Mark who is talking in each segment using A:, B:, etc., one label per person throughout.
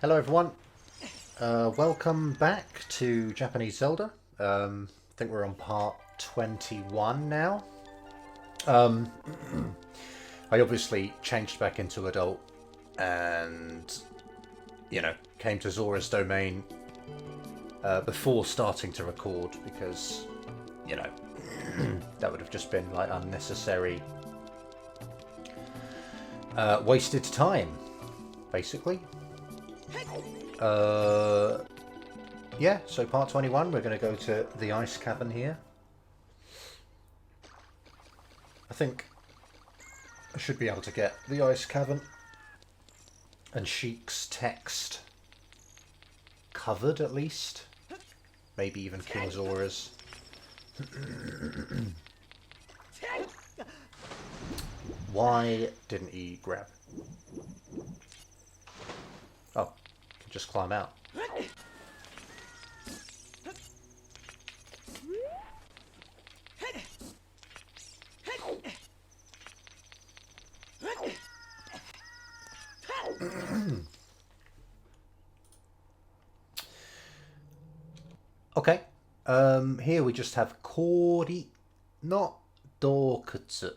A: Hello everyone, welcome back to Japanese Zelda. I think we're on part 21 now. I obviously changed back into adult and, you know, came to Zora's domain before starting to record because, you know, that would have just been like unnecessary wasted time, basically. Yeah, so part 21, we're going to go to the ice cavern here. I think I should be able to get the ice cavern and Sheik's text covered at least. Maybe even King Zora's. Why didn't he grab? Oh, can just climb out. Okay, here we just have kori, not dokutsu.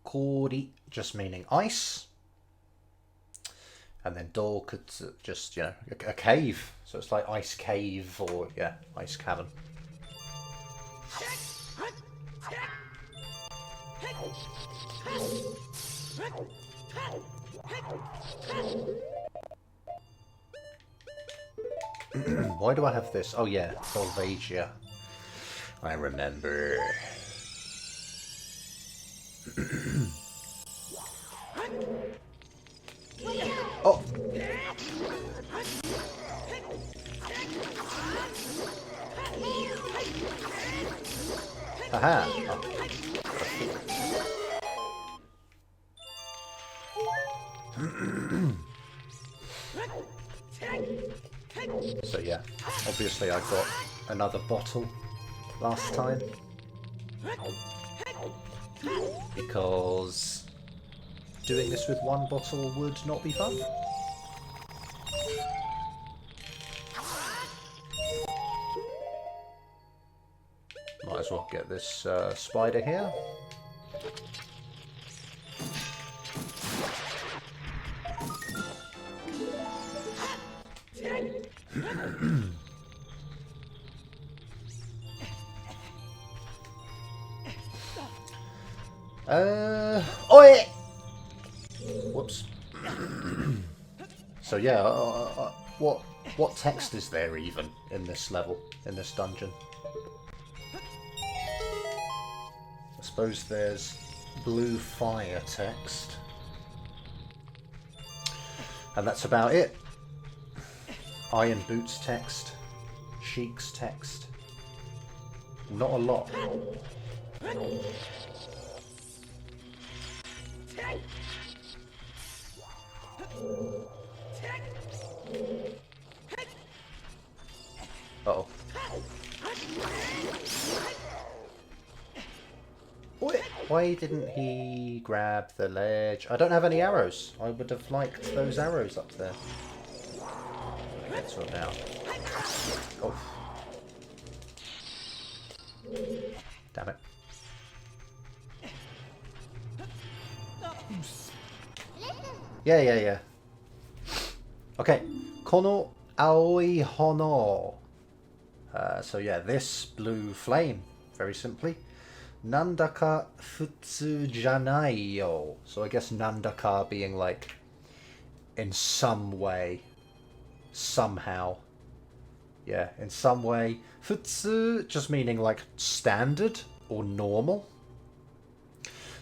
A: Kori just meaning ice, and then dokutsu just, you know, a cave. So it's like ice cave or, yeah, ice cavern. Why do I have this? Oh yeah, Volvagia. I remember. Oh! Aha! Oh. So yeah, obviously I got another bottle last time because doing this with one bottle would not be fun. Might as well get this spider here. Oi! Whoops. So yeah, what text is there even in this level, in this dungeon? I suppose there's blue fire text, and that's about it. Iron boots text, Sheik's text. Not a lot. Uh-oh. Why didn't he grab the ledge? I don't have any arrows. I would have liked those arrows up there. Get to him now. Oh. Damn it. Yeah. Okay. Kono aoi hono. So yeah, this blue flame, very simply. Nandaka futsu janai yo. So I guess nandaka being like in some way, somehow. Yeah, in some way. Futsu just meaning like standard or normal.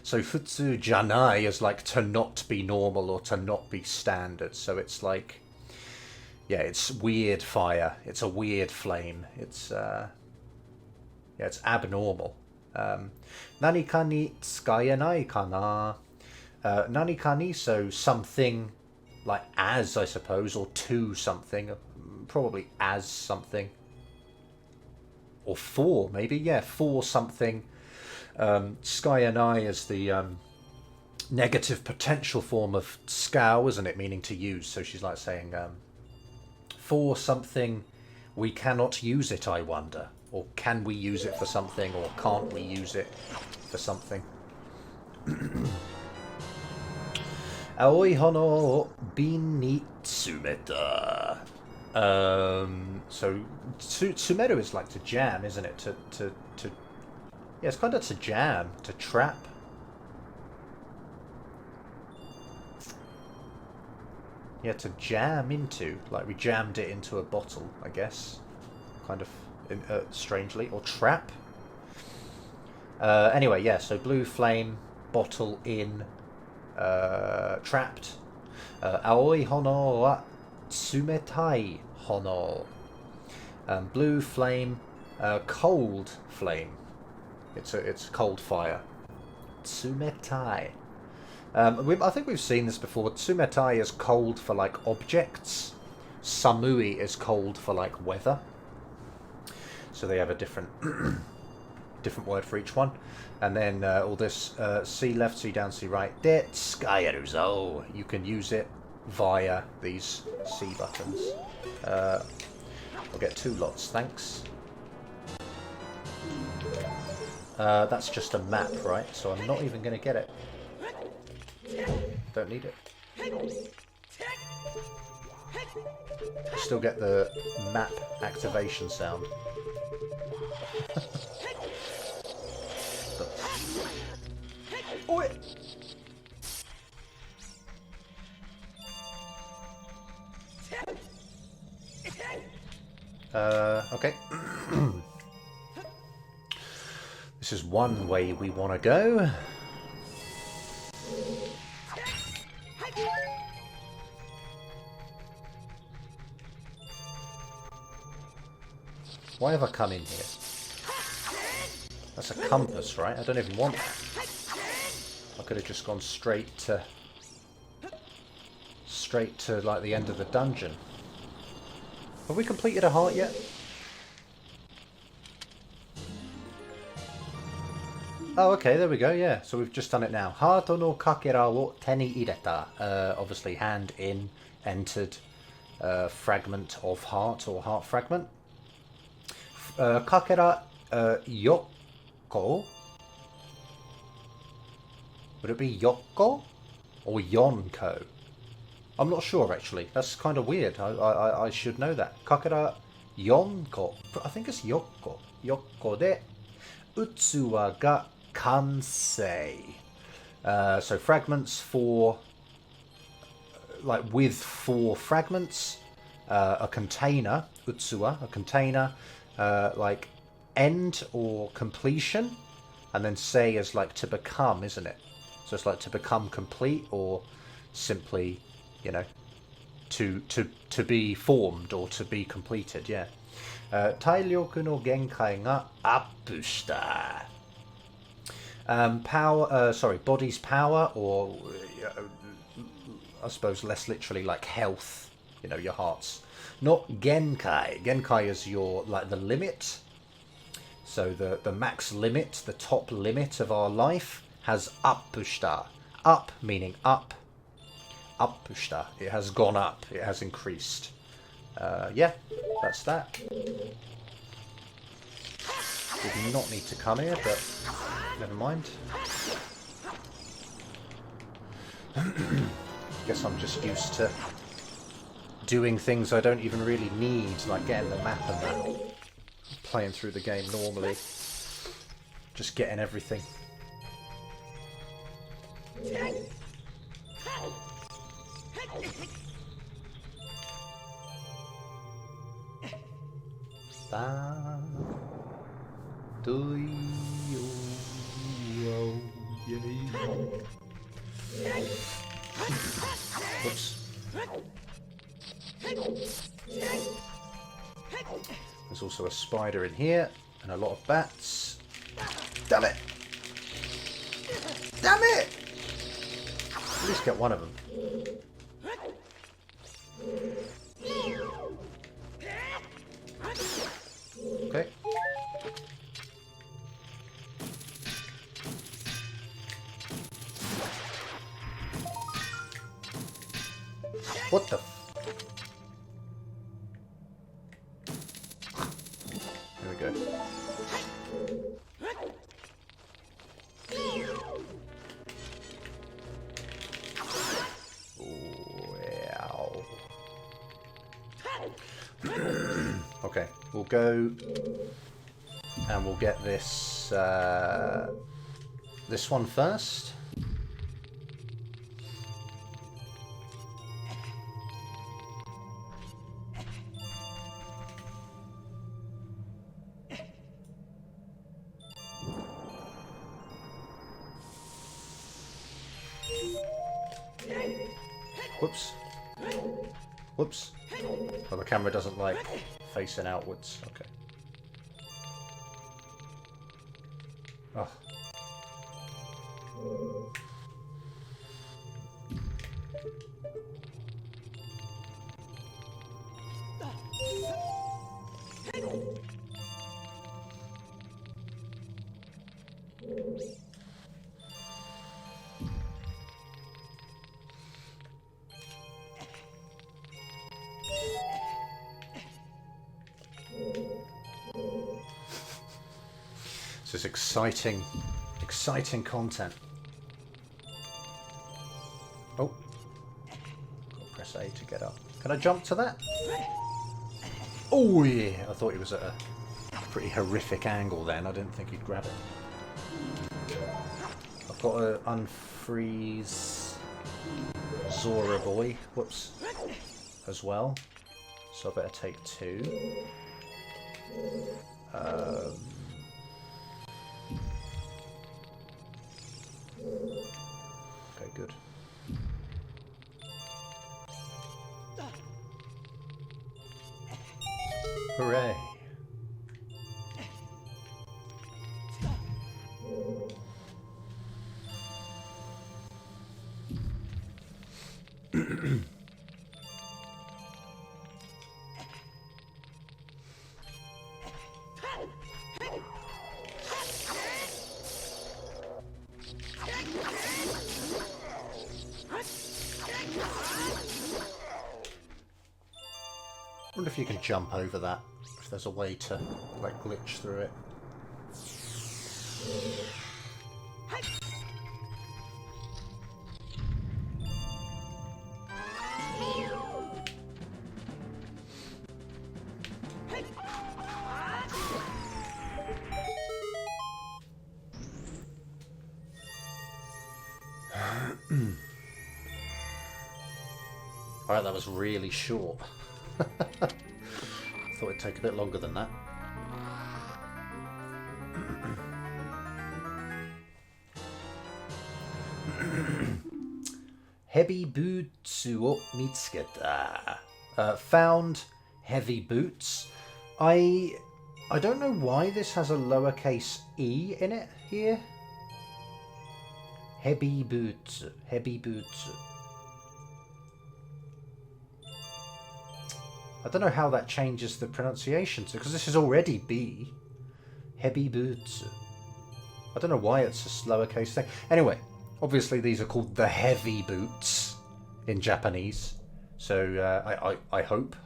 A: So futsu janai is like to not be normal or to not be standard. So it's like, yeah, it's weird fire. It's a weird flame. It's yeah, it's abnormal. Nanika ni tsukayanai kana. Nanika ni, so something like as, I suppose, or to something. Probably as something. Or for, maybe, yeah, for something. Sky and I is the negative potential form of scow, isn't it? Meaning to use. So she's like saying, for something we cannot use it, I wonder. Or can we use it for something, or can't we use it for something? Aoi hono bin ni tsumeta. So tsumeru is like to jam, isn't it? To yeah, it's kind of to jam, to trap. Yeah, to jam into, like we jammed it into a bottle, I guess. Kind of strangely, or trap. Anyway, yeah, so blue flame, bottle in, trapped. Aoi hono wa tsumetai hono. Blue flame, cold flame. It's cold fire. Tsumetai. I think we've seen this before. Tsumetai is cold for like objects. Samui is cold for like weather. So they have a different different word for each one. And then all this C left, C down, C right. Detsukaeruzo. You can use it via these C buttons. I'll get 2 lots, thanks. That's just a map, right? So I'm not even going to get it. Don't need it. Still get the map activation sound. Oi! Okay. This is one way we want to go. Why have I come in here? That's a compass, right? I don't even want that. I could have just gone straight to like the end of the dungeon. Have we completed a heart yet? Oh, okay, there we go, yeah. So we've just done it now. Hato no kakera wo te ni ireta. Obviously, hand in, entered, fragment of heart, or heart fragment. Kakera yoko? Would it be yoko? Or yonko? I'm not sure, actually. That's kind of weird. I should know that. Kakera yonko. I think it's yoko. Yoko de utsuwa ga kansei. So fragments for... like with 4 fragments. A container. Utsuwa. A container. Like end or completion. And then sei is like to become, isn't it? So it's like to become complete, or simply, you know, to be formed or to be completed, yeah. Tairyoku no genkai ga appu shita. Body's power, or I suppose less literally like health, you know, your heart's. Not genkai. Genkai is your, like, the limit. So the max limit, the top limit of our life has appushita. Up meaning up. Appushita. It has gone up. It has increased. Yeah, that's that. Did not need to come here, but never mind. Guess I'm just used to doing things I don't even really need, like getting the map and that. Playing through the game normally. Just getting everything. Oops. There's also a spider in here, and a lot of bats. Damn it! Damn it! At least get one of them. Okay. What the? Here we go. Wow. Okay, we'll go and we'll get this this one first. Whoops. Whoops. Well, the camera doesn't like facing outwards. Okay. Oh. This is exciting content. Oh. Gotta press A to get up. Can I jump to that? Oh yeah, I thought he was at a pretty horrific angle then. I didn't think he'd grab it. I've got to unfreeze Zora boy, whoops, as well. So I better take 2. Okay, good. Hooray! I wonder if you can jump over that, if there's a way to, like, glitch through it. Alright, that was really short. Thought it'd take a bit longer than that. Heavy boots o mitsuketa. Found heavy boots. I don't know why this has a lowercase e in it here. Heavy boots. Heavy boots. I don't know how that changes the pronunciation, because this is already B. Heavy boots. I don't know why it's a lowercase thing. Anyway, obviously these are called the heavy boots in Japanese. So I hope.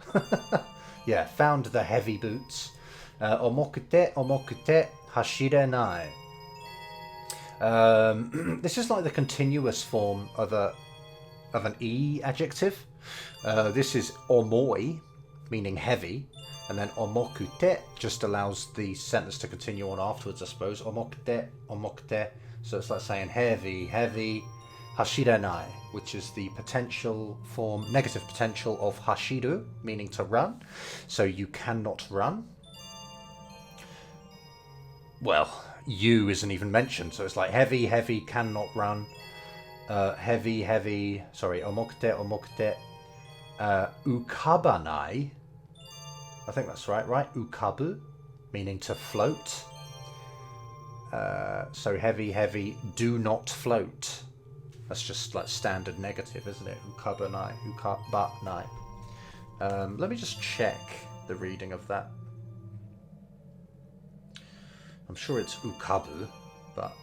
A: Yeah, found the heavy boots. Omokute, omokute, hashirenai. This is like the continuous form of an E adjective. This is omoi, meaning heavy, and then omokute just allows the sentence to continue on afterwards, I suppose. Omokute, omokute. So it's like saying heavy, heavy. Hashirenai, which is the potential form, negative potential of hashiru, meaning to run. So you cannot run. Well, you isn't even mentioned, so it's like heavy, heavy, cannot run. Heavy, heavy, sorry, omokute, omokute. Ukabanai, I think that's right? Ukabu, meaning to float. So heavy, heavy, do not float. That's just like standard negative, isn't it? Ukabanai, ukabanai. Let me just check the reading of that. I'm sure it's ukabu, but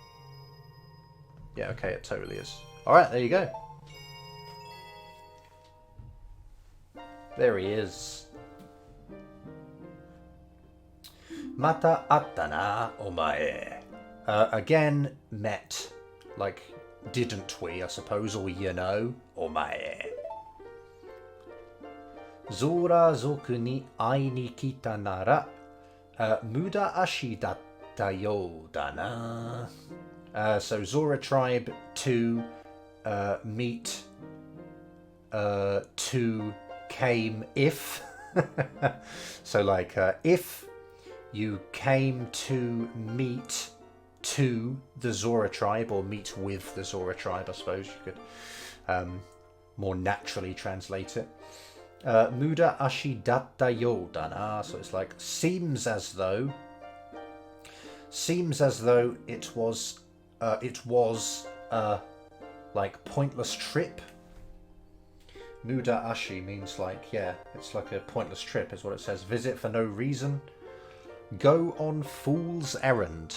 A: yeah, okay, it totally is. Alright, there you go. There he is. Mata atta na, omae. Again, met. Like, didn't we, I suppose, or you know, omae. Zora zoku ni ai ni kita nara, muda ashi datta you da na. So Zora Tribe to meet to came if. So like if you came to meet to the Zora Tribe, or meet with the Zora Tribe, I suppose you could more naturally translate it. Muda ashi datta yo da na. So it's like seems as though it was like pointless trip. Muda ashi means like, yeah, it's like a pointless trip is what it says. Visit for no reason. Go on fool's errand.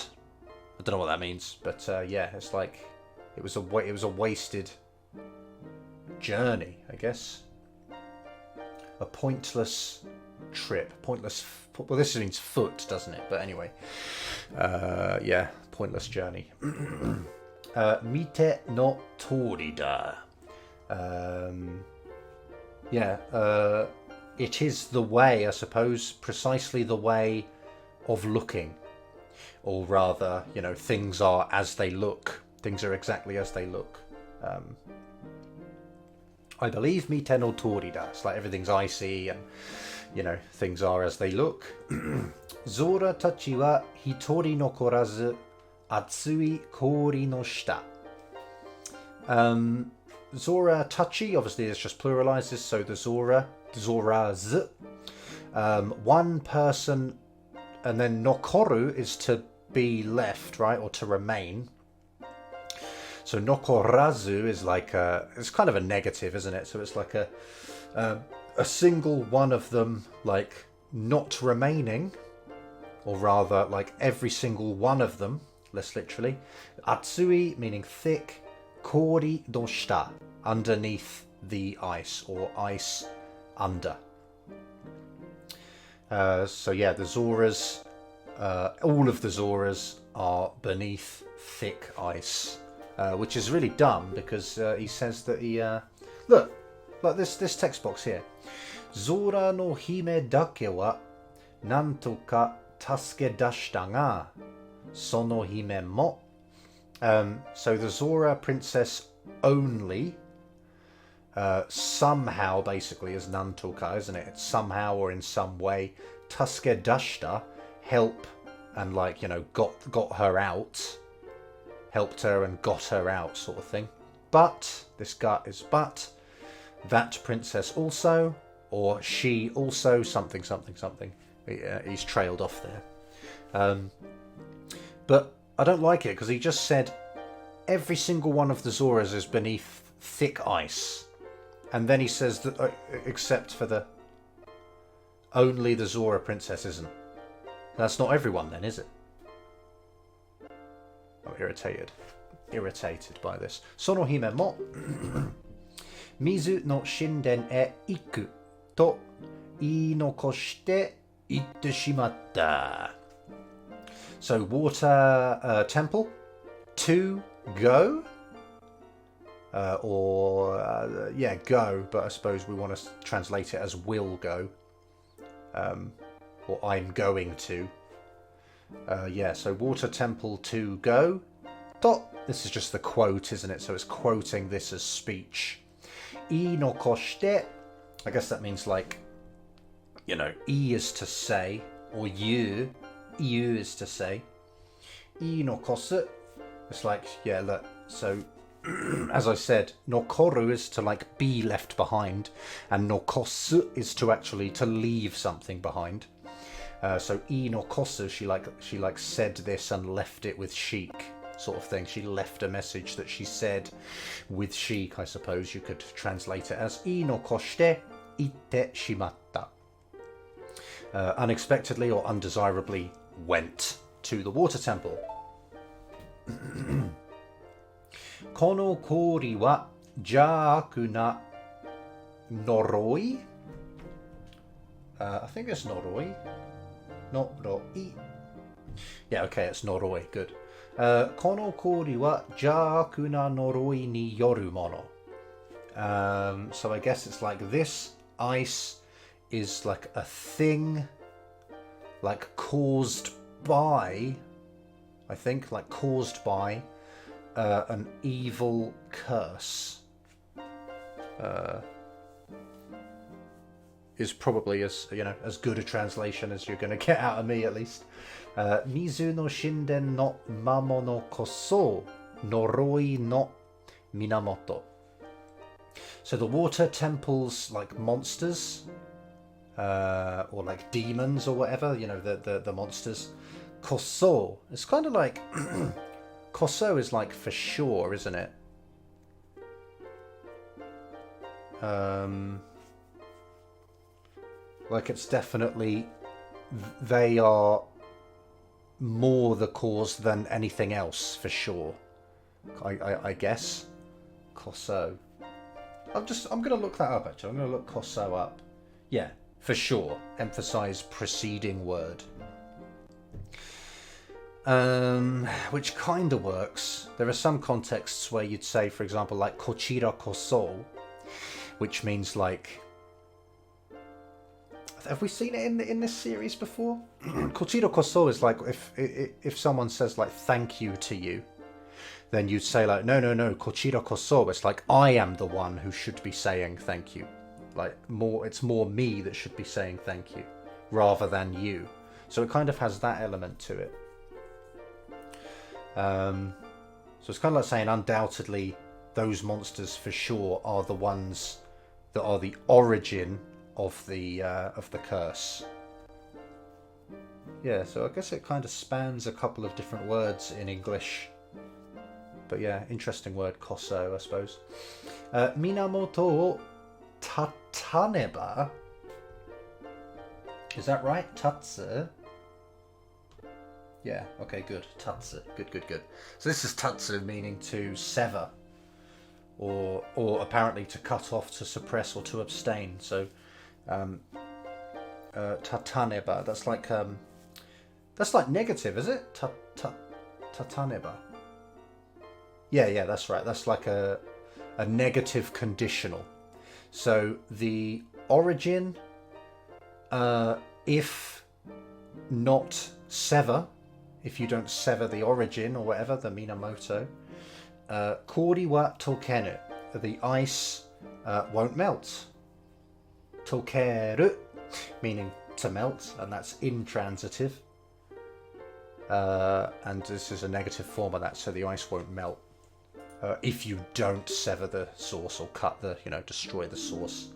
A: I don't know what that means, but yeah, it's like it was a wasted journey, I guess. A pointless trip. Pointless. Well, this means foot, doesn't it? But anyway, yeah, pointless journey. Mite no tori da. Yeah, it is the way, I suppose, precisely the way of looking. Or rather, you know, things are as they look. Things are exactly as they look. I believe mite no tori da. It's like everything's icy and, you know, things are as they look. Zora tachi wa hitori nokorazu atsui kori no shita. Zora tachi, obviously it's just pluralizes, so the Zoraz. One person, and then nokoru is to be left, right, or to remain. So nokorazu is like it's kind of a negative, isn't it? So it's like a single one of them, like not remaining, or rather like every single one of them, less literally. Atsui meaning thick. Kori no shita, underneath the ice, or ice under. So yeah, the Zoras, all of the Zoras are beneath thick ice, which is really dumb because he says that he look like this text box here. Zora no hime dake wa nanto ka tasuke dashita ga sono hime mo. So the Zora princess only somehow basically is nantoka, isn't it? It's somehow or in some way. Tasuke dashita, help, and like, you know, got her out, helped her and got her out, sort of thing. But this gut is but that princess also, or she also, something. He's trailed off there. But I don't like it because he just said every single one of the Zoras is beneath thick ice, and then he says that except for the only the Zora princess isn't. That's not everyone then, is it? I'm irritated by this. Sono hime mo mizu no shinden e iku to inokoshite itte shimatta. So water temple, to go, or yeah, go. But I suppose we want to translate it as will go, or I'm going to. Yeah, so water temple to go. This is just the quote, isn't it? So it's quoting this as speech. I no koshite. I guess that means like, you know, I is to say, or you is to say. I no kosu. It's like, yeah, look. So, as I said, nokoru is to like be left behind, and nokosu is to actually to leave something behind. So I no kosu, she like said this and left it with chic, sort of thing. She left a message that she said with chic, I suppose you could translate it as I no koshite itte shimatta. Unexpectedly or undesirably went to the water temple. Kono kori wa jaaku na noroi. I think it's noroi. Noroi. Yeah, okay, it's noroi. Good. この氷は邪悪な呪いによるもの. So I guess it's like this ice is like a thing, like caused by, I think, like caused by an evil curse. Is probably as as good a translation as you're going to get out of me, at least. Mizu no shinden no mamono koso noroi no minamoto. So the water temples like monsters, or like demons or whatever, the monsters. Koso. It's kind of like koso is like for sure, isn't it? Like it's definitely, they are more the cause than anything else, for sure. I guess. Koso. I'm going to look that up, actually. I'm going to look koso up. Yeah, for sure. Emphasize preceding word. Which kind of works. There are some contexts where you'd say, for example, like kochira koso, which means like... Have we seen it in this series before? Kochira koso is like if someone says like thank you to you, then you'd say like no, kochira koso. It's like I am the one who should be saying thank you. Like it's more me that should be saying thank you rather than you. So it kind of has that element to it. So it's kind of like saying undoubtedly those monsters for sure are the ones that are the origin of the curse. Yeah, so I guess it kind of spans a couple of different words in English. But yeah, interesting word, koso, I suppose. Minamoto o tataneba. Is that right? Tatsu? Yeah, okay, good. Tatsu. Good. So this is tatsu, meaning to sever. Or apparently to cut off, to suppress, or to abstain. So tataneba, that's like negative, is it? Tataneba. Yeah, that's right. That's like a negative conditional. So the origin, if not sever, if you don't sever the origin or whatever, the minamoto, kori wa tokenu, the ice won't melt. Tokeru, meaning to melt, and that's intransitive. And this is a negative form of that, so the ice won't melt if you don't sever the source or cut the, destroy the source.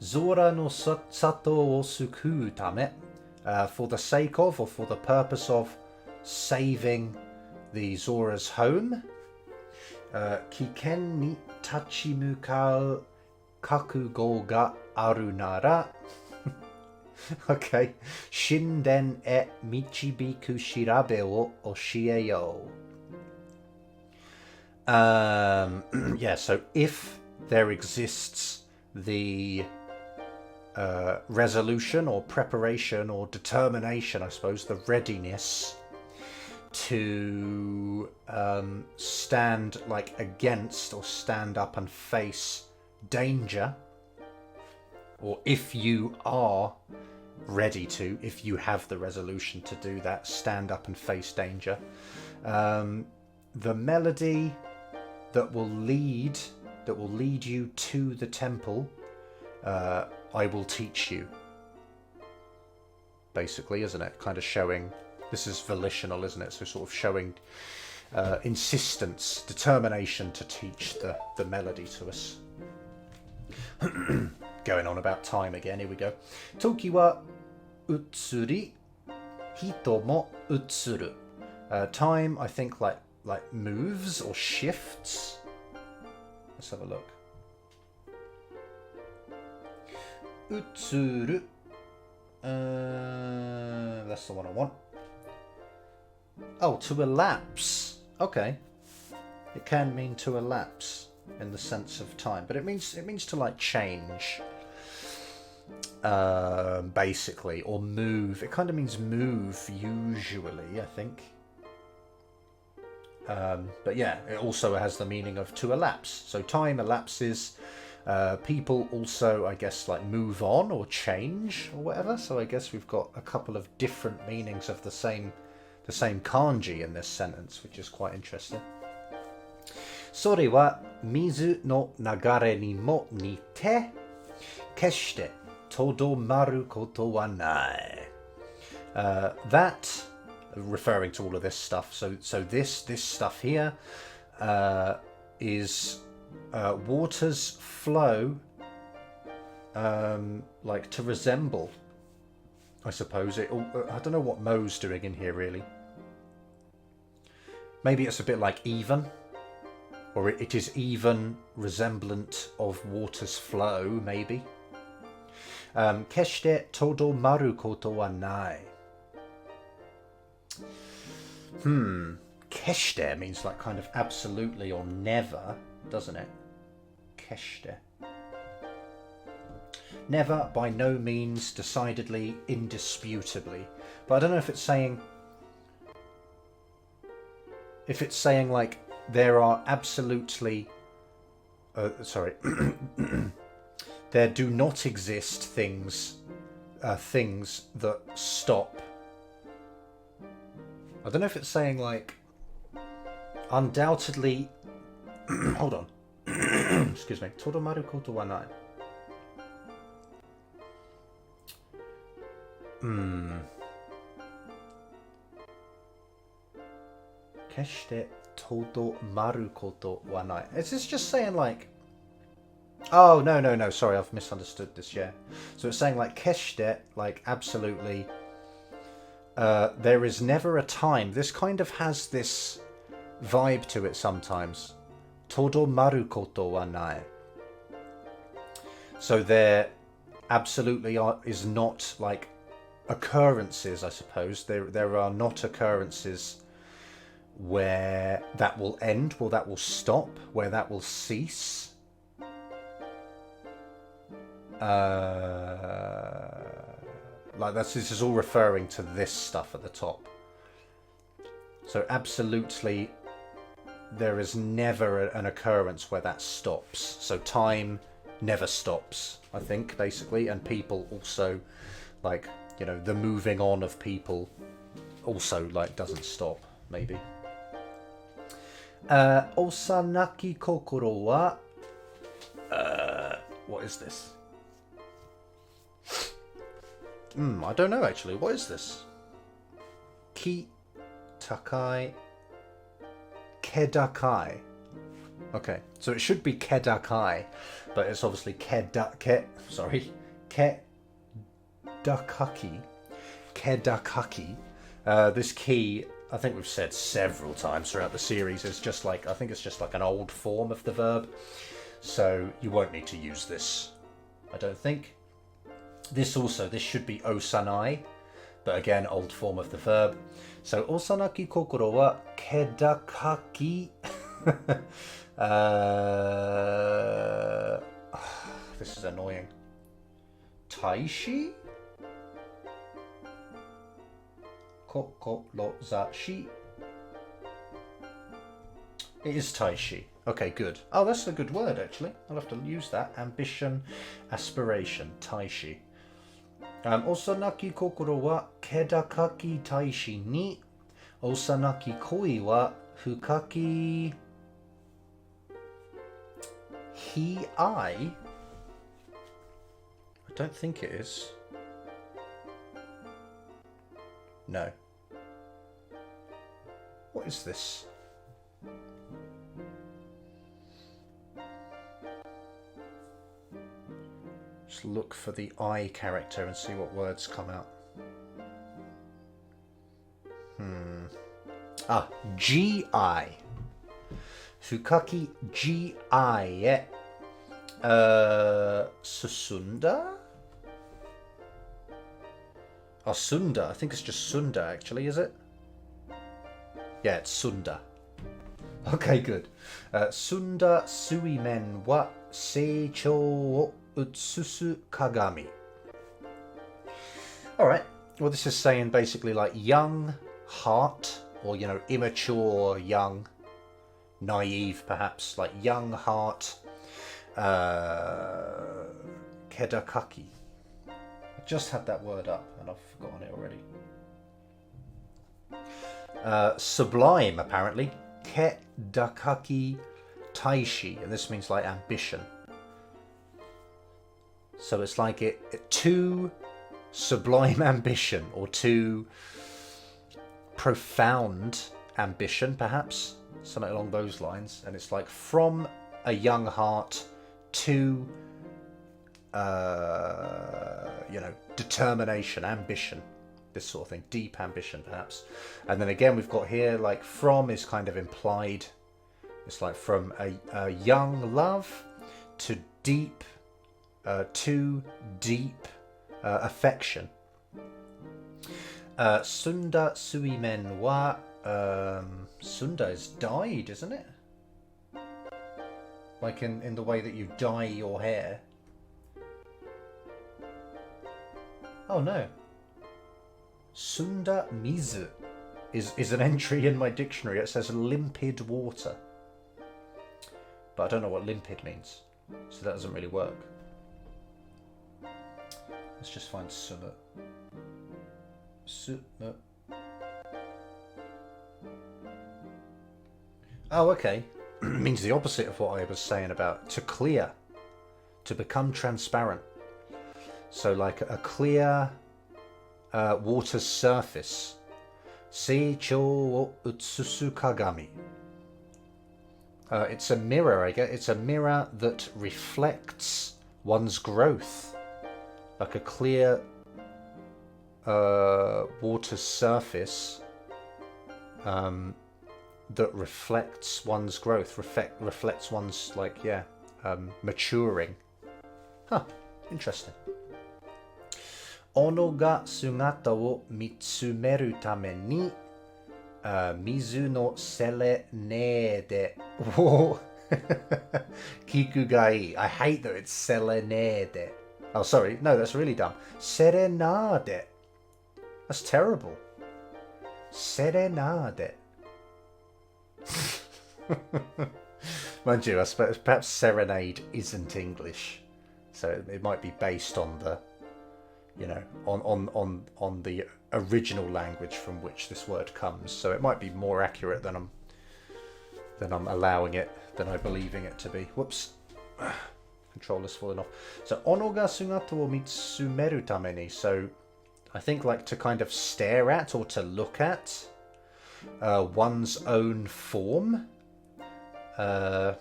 A: Zora no sato o suku tame, for the sake of, or for the purpose of, saving the Zora's home. Kiken ni tachimukau kakugo ga aru nara. Okay. Shinden e michibiku shirabe o oshieyo. Yeah, so if there exists the resolution or preparation or determination, I suppose, the readiness to stand like against or stand up and face danger, or if you are ready to, if you have the resolution to do that, stand up and face danger, the melody that will lead you to the temple, I will teach you, basically, isn't it? Kind of showing, this is volitional, isn't it? So sort of showing insistence, determination to teach the melody to us. Going on about time again, here we go. Toki wa utsuri, hito mo utsuru. Time, I think, like moves or shifts. Let's have a look. Utsuru. That's the one I want. Oh, to elapse. Okay. It can mean to elapse in the sense of time, but it means to like change. basically, or move. It kind of means move, usually, I think. But yeah, it also has the meaning of to elapse. So time elapses. People also, I guess, like move on or change or whatever. So I guess we've got a couple of different meanings of the same kanji in this sentence, which is quite interesting. それは水の流れにも似て、決してとどまることはない。That, referring to all of this stuff. So this stuff here is water's flow, like to resemble, I suppose. I don't know what Mo's doing in here really. Maybe it's a bit like even, or it is even resemblant of water's flow, maybe. 決してとどまることはない。決して means like kind of absolutely or never, doesn't it? 決して Never, by no means, decidedly, indisputably. But I don't know if it's saying like there are absolutely there do not exist things that stop. I don't know if it's saying like undoubtedly hold on. Excuse me. とどまることはない。決してとどまることはない。Is this just saying like, oh, no, sorry, I've misunderstood this, yeah. So it's saying like, 決して, like, absolutely, there is never a time. This kind of has this vibe to it sometimes. とどまることはない. So there absolutely is not like occurrences, I suppose. There are not occurrences where that will end, where that will stop, where that will cease. Like this is all referring to this stuff at the top. So absolutely, there is never an occurrence where that stops. So time never stops, I think, basically, and people also, like, you know, the moving on of people also like doesn't stop, maybe. Osanaki kokoro wa, what is this? I don't know actually. What is this? Ki takai kedakai. Okay, so it should be kedakai, but it's obviously kedakaki. Kedakaki. This ki, I think we've said several times throughout the series, is just like, I think it's just like an old form of the verb. So you won't need to use this, I don't think. This should be osanai, but again, old form of the verb. So osanaki kokoro wa kedakaki. This is annoying. Taishi? Kokorozashi. It is taishi. Okay, good. Oh, that's a good word, actually. I'll have to use that. Ambition, aspiration, taishi. Osanaki kokoro wa kedakaki taishi ni, osanaki koi wa fukaki I don't think it is. No. What is this? Just look for the I character and see what words come out. Gi. Fukaki gi e. Susunda? Oh, Sunda. I think it's just Sunda, actually, is it? Yeah, it's Sunda. Okay, good. Sunda suimen wa seichou o utsusu kagami. Alright, well this is saying basically like young heart, or you know, immature, young, naive perhaps, like young heart, kedakaki. I just had that word up and I've forgotten it already. Sublime apparently, kedakaki taishi, and this means like ambition. So it's like too sublime ambition, or too profound ambition, perhaps, something along those lines. And it's like from a young heart to, you know, determination, ambition, this sort of thing, deep ambition, perhaps. And then again, we've got here like from is kind of implied. It's like from a young love to deep. Affection. Sunda suimen wa Sunda is dyed, isn't it? Like in the way that you dye your hair. Oh no. Sunda mizu is an entry in my dictionary. It says limpid water. But I don't know what limpid means, so that doesn't really work. Let's just find sumu. Sumu. Oh, okay. Means the opposite of what I was saying about to clear, to become transparent. So like a clear water's surface. Seichou wo utsusu kagami. It's a mirror, I guess. It's a mirror that reflects one's growth. Like a clear water surface that reflects one's growth, reflects one's, like, yeah, maturing. Huh, interesting. Ono ga sugata wo mitsumeru tame ni mizu no sele ne de wo kiku ga ii. I hate that it's sele ne de. Oh, sorry. No, that's really dumb. Serenade. That's terrible. Serenade. Mind you, I suppose perhaps serenade isn't English, so it might be based on the, you know, on the original language from which this word comes. So it might be more accurate than I'm allowing it, than I'm believing it to be. Whoops. Controller's fallen off. So ono ga sugata wo mitsumeru tame ni. So I think like to kind of stare at or to look at one's own form in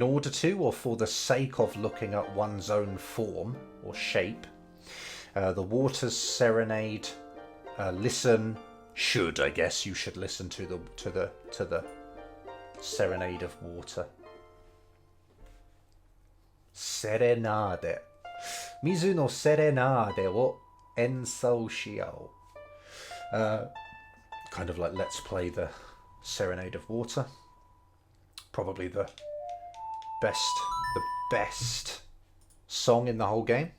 A: order to, or for the sake of looking at one's own form or shape. The water's serenade. Listen. Should, I guess you should listen to the serenade of water. Serenade. Mizu no serenade wo ensou shiyou. Kind of like let's play the serenade of water. Probably the best song in the whole game.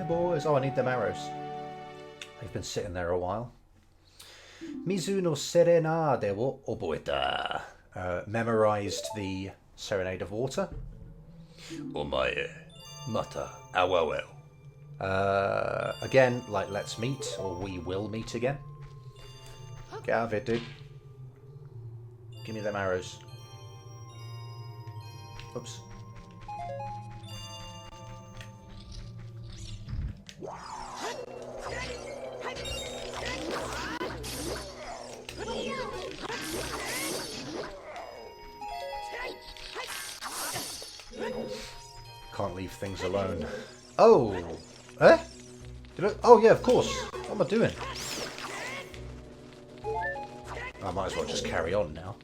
A: Boys. Oh, I need them arrows. They've been sitting there a while. Mizu no serenade wo oboeta. Memorized the serenade of water. Omae mata awaweo. Again, like let's meet, or we will meet again. Get out of it, dude. Give me them arrows. Oops. Can't leave things alone. Oh! Eh? Oh yeah, of course. What am I doing? I might as well just carry on now.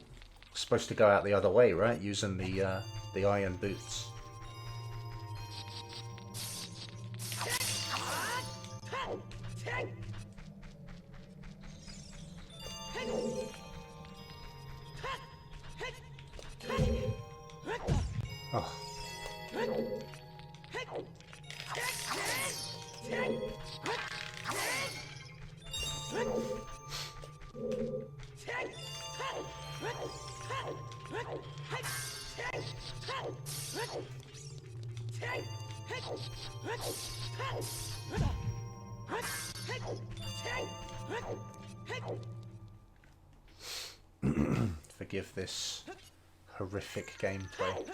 A: Supposed to go out the other way, right? Using the iron boots. Forgive this horrific gameplay.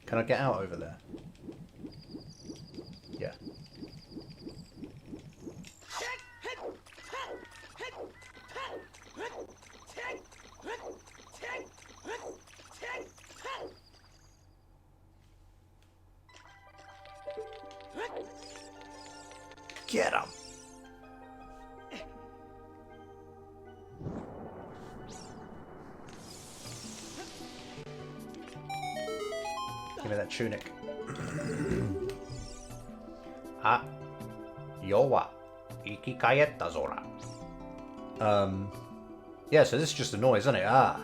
A: Can I get out over there? Yeah. Get him! Give me that tunic. Ah, yo wa ikigaetta Zora. Yeah, so this is just a noise, isn't it? Ah.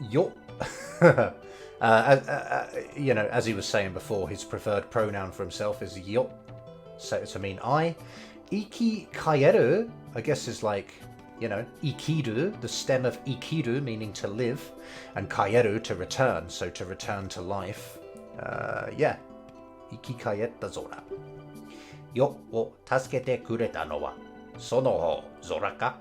A: Yo. You know, as he was saying before, his preferred pronoun for himself is yo. So to mean I. Iki kaeru, I guess, is like, you know, ikiru, the stem of ikiru, meaning to live, and kaeru, to return, so to return to life. Yeah. Iki kaetta Zora. Yo o tasukete kureta no wa sono ho Zora ka?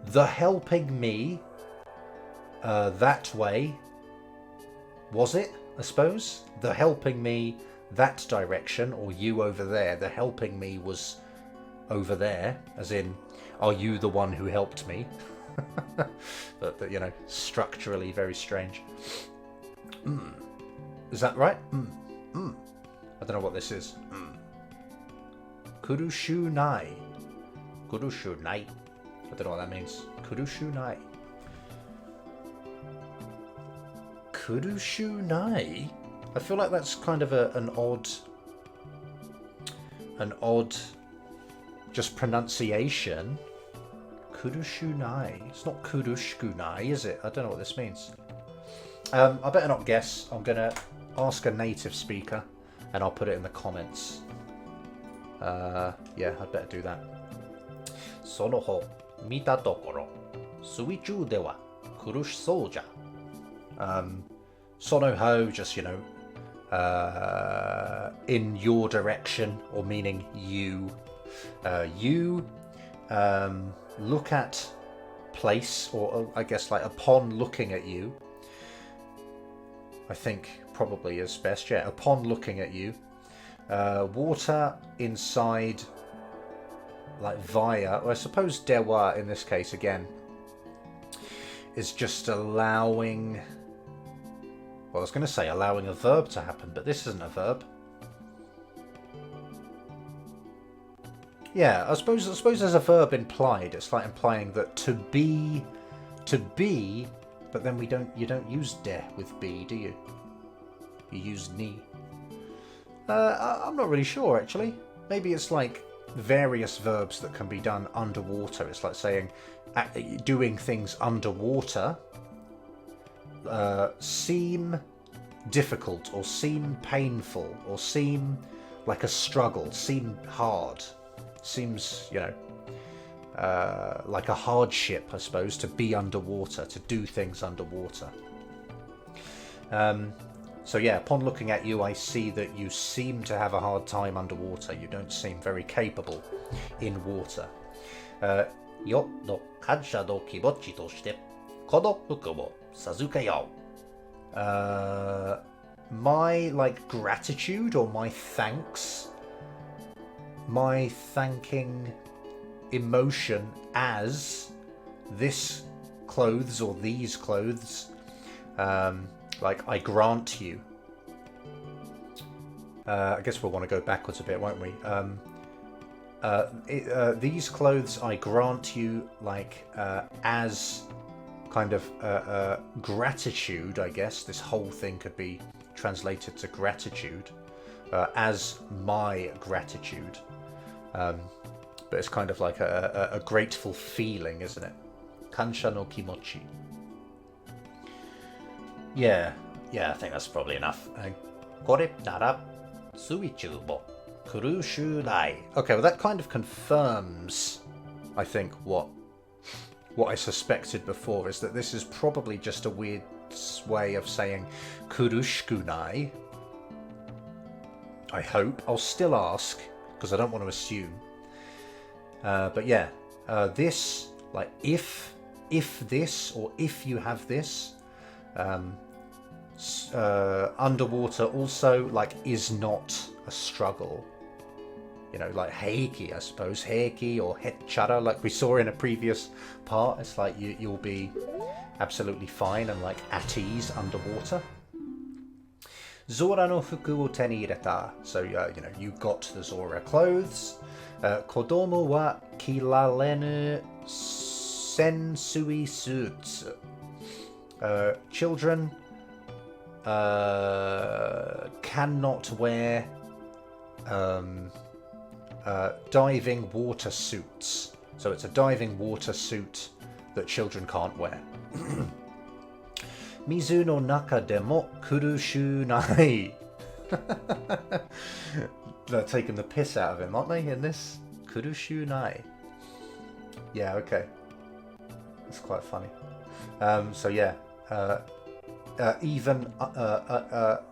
A: The helping me that way, was it? I suppose the helping me that direction, or you over there. The helping me was over there, as in, are you the one who helped me? but you know, structurally very strange. Is that right? I don't know what this is. Kurushu nai. Kurushu nai. I don't know what that means. Kurushu nai. Kurushu nai? I feel like that's kind of an odd just pronunciation. Kurushu nai. It's not kurushku nai, is it? I don't know what this means. I better not guess. I'm gonna ask a native speaker and I'll put it in the comments. Yeah, I'd better do that. Sono ho mita tokoro suichu de wa kurushisou ja. Sono ho, just, you know, in your direction, or meaning you. Look at place, or I guess like upon looking at you. I think probably is best, yeah. Upon looking at you. Water inside, like via, or I suppose dewa in this case again, is just allowing, well, I was going to say allowing a verb to happen, but this isn't a verb. Yeah, I suppose there's a verb implied. It's like implying that to be, but then you don't use de with be, do you? You use ni. I'm not really sure, actually. Maybe it's like various verbs that can be done underwater. It's like saying doing things underwater seem difficult, or seem painful, or seem like a struggle, seem hard. Seems, you know, like a hardship, I suppose, to be underwater, to do things underwater. So yeah, upon looking at you, I see that you seem to have a hard time underwater. You don't seem very capable in water. Yo no kansha no kimochi toshite kono fuku mo sazuke yo. My, like, gratitude, or my thanks, my thanking emotion as this clothes, or these clothes, like, I grant you. I guess we'll want to go backwards a bit, won't we? These clothes I grant you, like, as kind of gratitude, I guess. This whole thing could be translated to gratitude, as my gratitude. But it's kind of like a grateful feeling, isn't it? Kansha no kimochi. Yeah, I think that's probably enough. Kore nara suichu mo kurushu nai. Okay, well, that kind of confirms, I think, what what I suspected before is that this is probably just a weird way of saying kurushikunai. I hope. I'll still ask, because I don't want to assume. But yeah, this, like, if this, or if you have this, underwater also, like, is not a struggle. You know, like heiki, I suppose. Heiki or hechara, like we saw in a previous part. It's like you'll be absolutely fine and, like, at ease underwater. Zora no fuku o te ni ireta. So, you know, you got the Zora clothes. Kodomo wa kirarenu sensui sutsu. Children cannot wear diving water suits. So it's a diving water suit that children can't wear. Mizu no naka demo kurushu nai. They're taking the piss out of him, aren't they, in this? Kurushu nai. Yeah, okay. That's quite funny. So yeah, even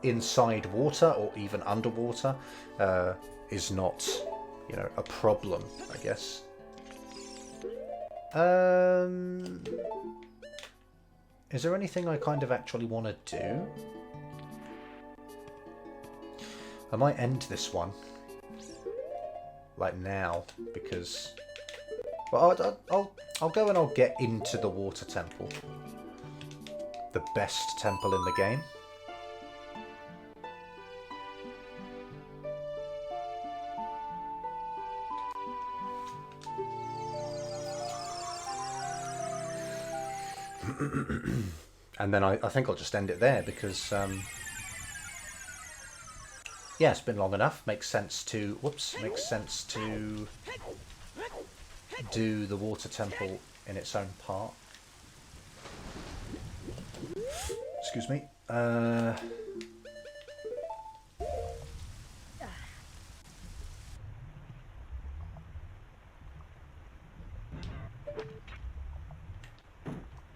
A: inside water or even underwater is not, you know, a problem, I guess. Is there anything I kind of actually want to do? I might end this one, like, now, because, well, I'll go and I'll get into the water temple, the best temple in the game. And then I think I'll just end it there, because yeah, it's been long enough. Makes sense to do the water temple in its own part. Excuse me.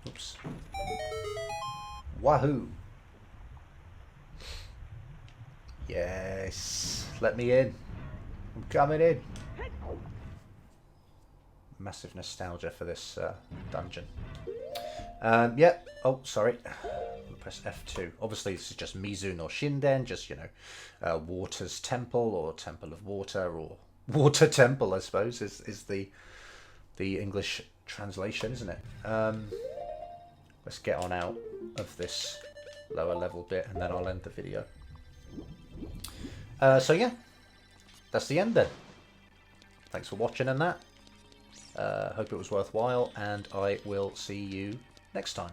A: Oops. Wahoo! Yes, let me in. I'm coming in. Massive nostalgia for this dungeon. Yeah. Oh, sorry. Press F2. Obviously, this is just Mizu no Shinden, just, you know, Water's Temple, or Temple of Water, or Water Temple, I suppose, is the English translation, isn't it? Let's get on out of this lower level bit, and then I'll end the video. So yeah, that's the end then. Thanks for watching and that. Hope it was worthwhile, and I will see you next time.